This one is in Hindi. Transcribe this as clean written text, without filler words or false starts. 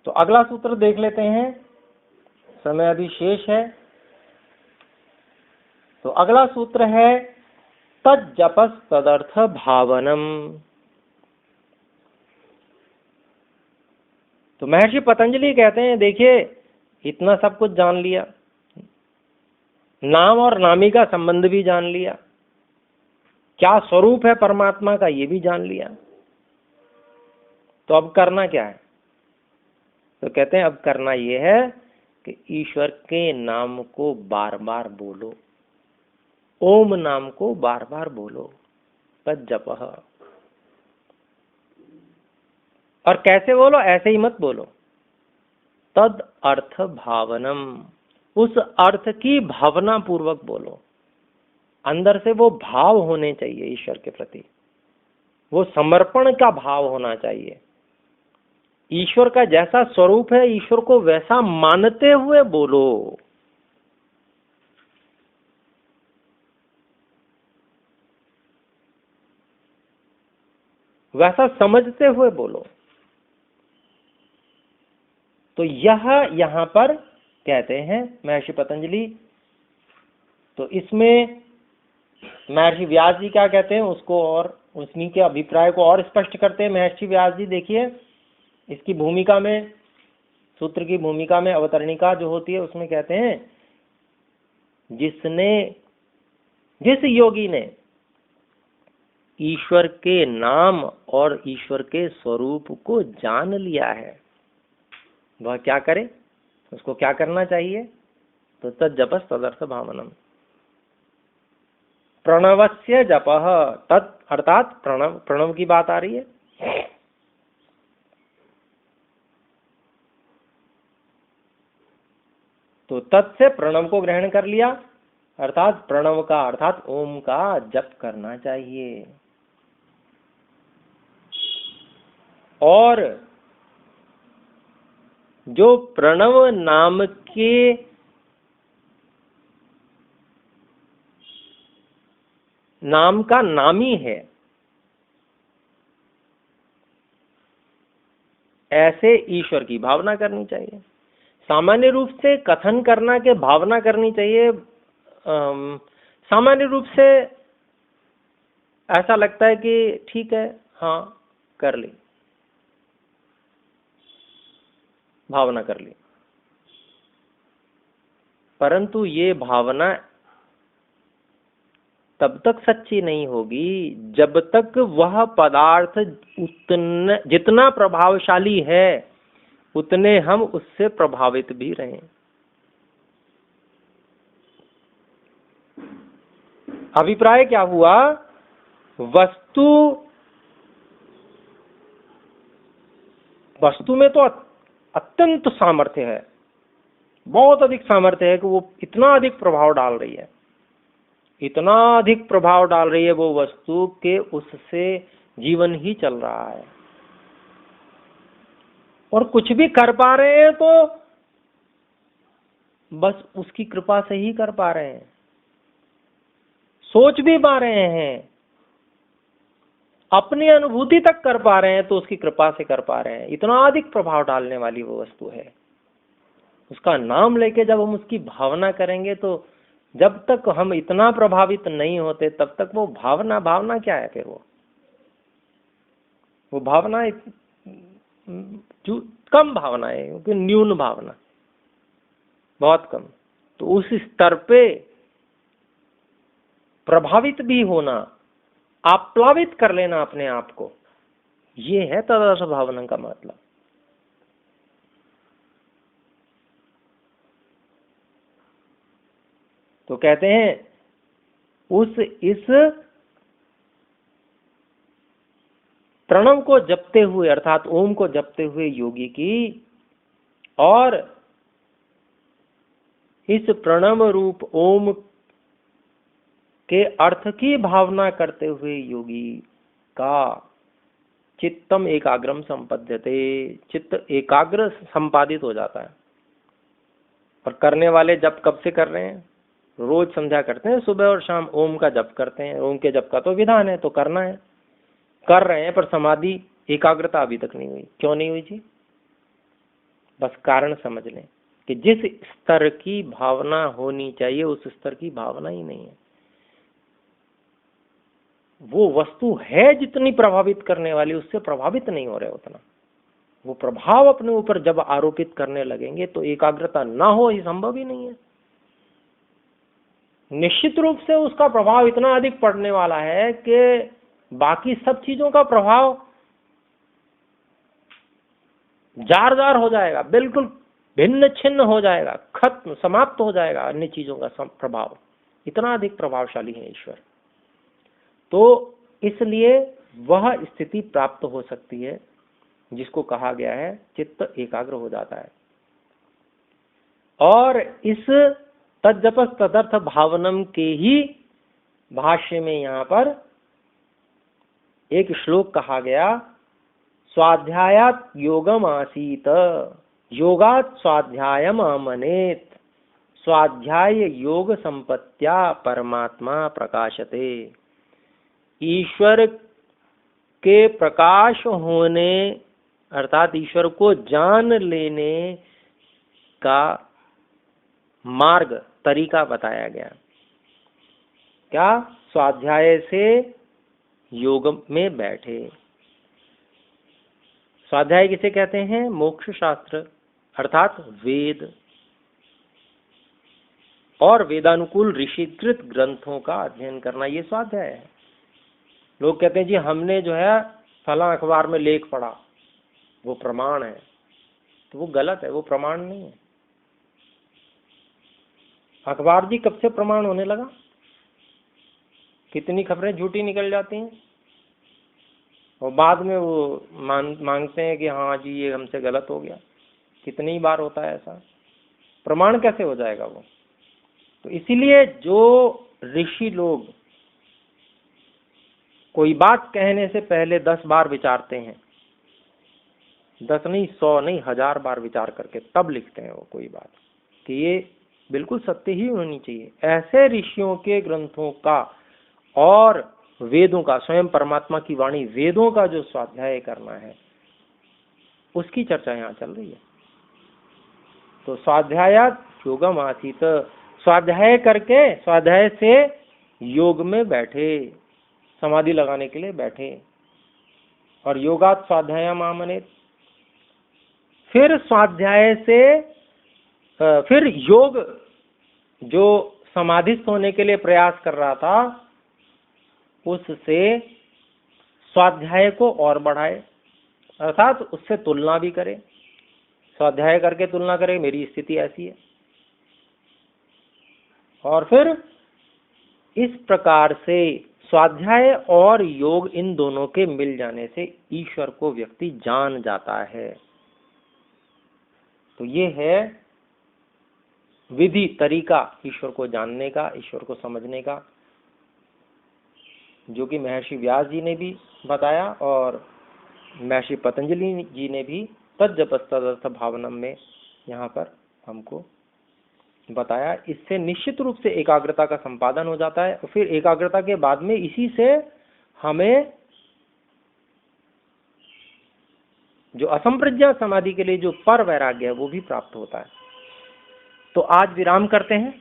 तो अगला सूत्र देख लेते हैं, समय अभी शेष है। तो अगला सूत्र है तज्जपस तदर्थ भावनम। तो महर्षि पतंजलि कहते हैं, देखिए इतना सब कुछ जान लिया, नाम और नामी का संबंध भी जान लिया, क्या स्वरूप है परमात्मा का ये भी जान लिया, तो अब करना क्या है? तो कहते हैं अब करना ये है कि ईश्वर के नाम को बार बार बोलो, ओम नाम को बार बार बोलो, तज्जपः। और कैसे बोलो? ऐसे ही मत बोलो, तद अर्थ भावनम, उस अर्थ की भावना पूर्वक बोलो। अंदर से वो भाव होने चाहिए ईश्वर के प्रति, वो समर्पण का भाव होना चाहिए। ईश्वर का जैसा स्वरूप है ईश्वर को वैसा मानते हुए बोलो। वैसा समझते हुए बोलो। तो यह यहां पर कहते हैं महर्षि पतंजलि। तो इसमें महर्षि व्यास जी क्या कहते हैं उसको और उन्हीं के अभिप्राय को और स्पष्ट करते हैं महर्षि व्यास जी। देखिए इसकी भूमिका में, सूत्र की भूमिका में अवतरणिका जो होती है उसमें कहते हैं, जिस योगी ने ईश्वर के नाम और ईश्वर के स्वरूप को जान लिया है वह क्या करे, उसको क्या करना चाहिए? तो तज्जपस तदर्थ भावनम, प्रणवस्य जपः, तत् अर्थात प्रणव की बात आ रही है। तो तत् से प्रणव को ग्रहण कर लिया, अर्थात प्रणव का अर्थात ओम का जप करना चाहिए। और जो प्रणव नाम के नाम का नामी है, ऐसे ईश्वर की भावना करनी चाहिए। सामान्य रूप से कथन करना के भावना करनी चाहिए, सामान्य रूप से ऐसा लगता है कि ठीक है, हाँ कर ली, भावना कर ली। परंतु ये भावना तब तक सच्ची नहीं होगी जब तक वह पदार्थ जितना प्रभावशाली है उतने हम उससे प्रभावित भी रहें। अभिप्राय क्या हुआ? वस्तु में तो अत्यंत सामर्थ्य है, बहुत अधिक सामर्थ्य है कि वो इतना अधिक प्रभाव डाल रही है, इतना अधिक प्रभाव डाल रही है वो वस्तु के उससे जीवन ही चल रहा है। और कुछ भी कर पा रहे हैं तो बस उसकी कृपा से ही कर पा रहे हैं, सोच भी पा रहे हैं, अपनी अनुभूति तक कर पा रहे हैं तो उसकी कृपा से कर पा रहे हैं। इतना अधिक प्रभाव डालने वाली वो वस्तु है। उसका नाम लेके जब हम उसकी भावना करेंगे तो जब तक हम इतना प्रभावित नहीं होते तब तक वो भावना क्या है? फिर वो भावना कम भावना है, क्योंकि न्यून भावना, बहुत कम। तो उस स्तर पे प्रभावित भी होना, आप्लावित कर लेना अपने आप को, ये है तदर्थ भावना का मतलब। तो कहते हैं इस प्रणव को जपते हुए अर्थात ओम को जपते हुए योगी की और इस प्रणव रूप ओम के अर्थ की भावना करते हुए योगी का चित्तम एकाग्रम संपद्यते, चित्त एकाग्र संपादित हो जाता है। और करने वाले जप कब से कर रहे हैं? रोज संध्या करते हैं, सुबह और शाम ओम का जप करते हैं। ओम के जप का तो विधान है, तो करना है, कर रहे हैं, पर समाधि एकाग्रता अभी तक नहीं हुई। क्यों नहीं हुई जी? बस कारण समझ लें कि जिस स्तर की भावना होनी चाहिए उस स्तर की भावना ही नहीं है। वो वस्तु है जितनी प्रभावित करने वाली, उससे प्रभावित नहीं हो रहे उतना। वो प्रभाव अपने ऊपर जब आरोपित करने लगेंगे तो एकाग्रता ना हो ये संभव ही नहीं है। निश्चित रूप से उसका प्रभाव इतना अधिक पड़ने वाला है कि बाकी सब चीजों का प्रभाव जार जार हो जाएगा, बिल्कुल भिन्न छिन्न हो जाएगा, खत्म समाप्त हो जाएगा अन्य चीजों का प्रभाव। इतना अधिक प्रभावशाली है ईश्वर। तो इसलिए वह स्थिति प्राप्त हो सकती है जिसको कहा गया है चित्त एकाग्र हो जाता है। और इस तज्जपस तदर्थ भावनम के ही भाष्य में यहां पर एक श्लोक कहा गया, स्वाध्यायात योगम आसीत योगात स्वाध्यायम आमनेत स्वाध्याय योग संपत्त्या परमात्मा प्रकाशते। ईश्वर के प्रकाश होने अर्थात ईश्वर को जान लेने का मार्ग तरीका बताया गया। क्या? स्वाध्याय से योग में बैठे। स्वाध्याय किसे कहते हैं? मोक्ष शास्त्र अर्थात वेद और वेदानुकूल ऋषिकृत ग्रंथों का अध्ययन करना, ये स्वाध्याय है। लोग कहते हैं जी हमने जो है फला अखबार में लेख पढ़ा, वो प्रमाण है। तो वो गलत है, वो प्रमाण नहीं है। अखबार जी कब से प्रमाण होने लगा? कितनी खबरें झूठी निकल जाती हैं और बाद में वो मांगते हैं कि हाँ जी ये हमसे गलत हो गया। कितनी बार होता है ऐसा? प्रमाण कैसे हो जाएगा वो? तो इसीलिए जो ऋषि लोग कोई बात कहने से पहले 10 बार विचारते हैं, 10 नहीं 100 नहीं 1000 बार विचार करके तब लिखते हैं वो कोई बात कि ये बिल्कुल सत्य ही होनी चाहिए। ऐसे ऋषियों के ग्रंथों का और वेदों का, स्वयं परमात्मा की वाणी वेदों का जो स्वाध्याय करना है उसकी चर्चा यहाँ चल रही है। तो स्वाध्यायात योगम आसीत, स्वाध्याय करके स्वाध्याय से योग में बैठे, समाधि लगाने के लिए बैठे। और योगात स्वाध्यायम आमनेत, फिर स्वाध्याय से फिर योग जो समाधिस्थ होने के लिए प्रयास कर रहा था उससे स्वाध्याय को और बढ़ाए, अर्थात उससे तुलना भी करे। स्वाध्याय करके तुलना करे, मेरी स्थिति ऐसी है। और फिर इस प्रकार से स्वाध्याय और योग इन दोनों के मिल जाने से ईश्वर को व्यक्ति जान जाता है। तो ये है विधि, तरीका ईश्वर को जानने का, ईश्वर को समझने का, जो कि महर्षि व्यास जी ने भी बताया और महर्षि पतंजलि जी ने भी तज्जपस्तदर्थ भावनम में यहाँ पर हमको बताया। इससे निश्चित रूप से एकाग्रता का संपादन हो जाता है और फिर एकाग्रता के बाद में इसी से हमें जो असंप्रज्ञा समाधि के लिए जो पर वैराग्य है वो भी प्राप्त होता है। तो आज विराम करते हैं।